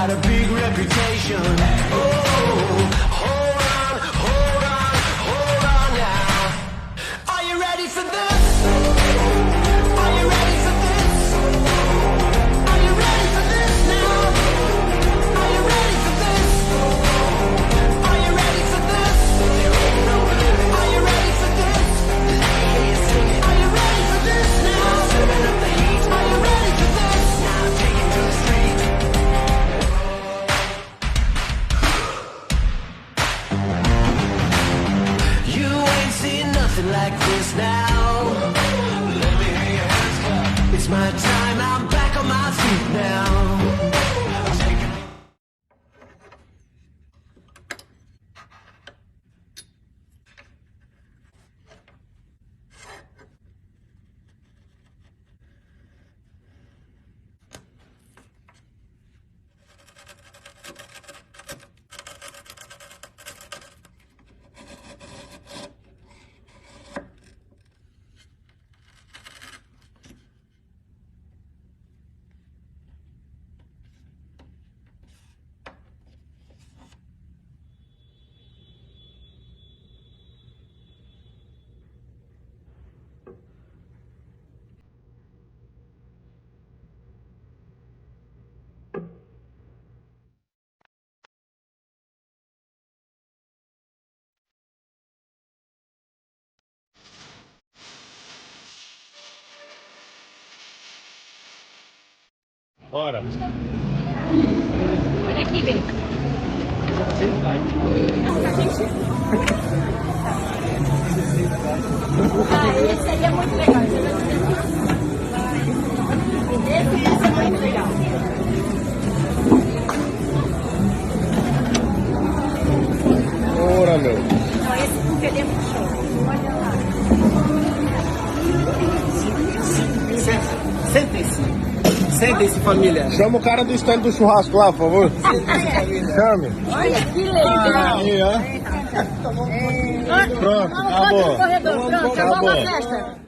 got a big reputation. Oh, hold on, hold on, hold on now. Are you ready for this? Are you ready for this? Are you ready for this now? Are you ready for this? Are you ready for this? Are you ready for this? Are you ready for this now? Turn up the heat. Are you ready for this? Now take it to the street. You ain't seen nothing like this now. Let me hear your hands clap. It's my time, I'm back on my feet now. Bora. Olha aqui, vem. Esse aí é muito legal. Esse é muito legal. Bora, meu. Não, esse buffet é muito show. Olha lá. Sentem-se, família. Chama o cara do stand do churrasco lá, por favor. Chame. Olha que legal. Aí, ó. Pronto, acabou. Pronto, acabou a festa.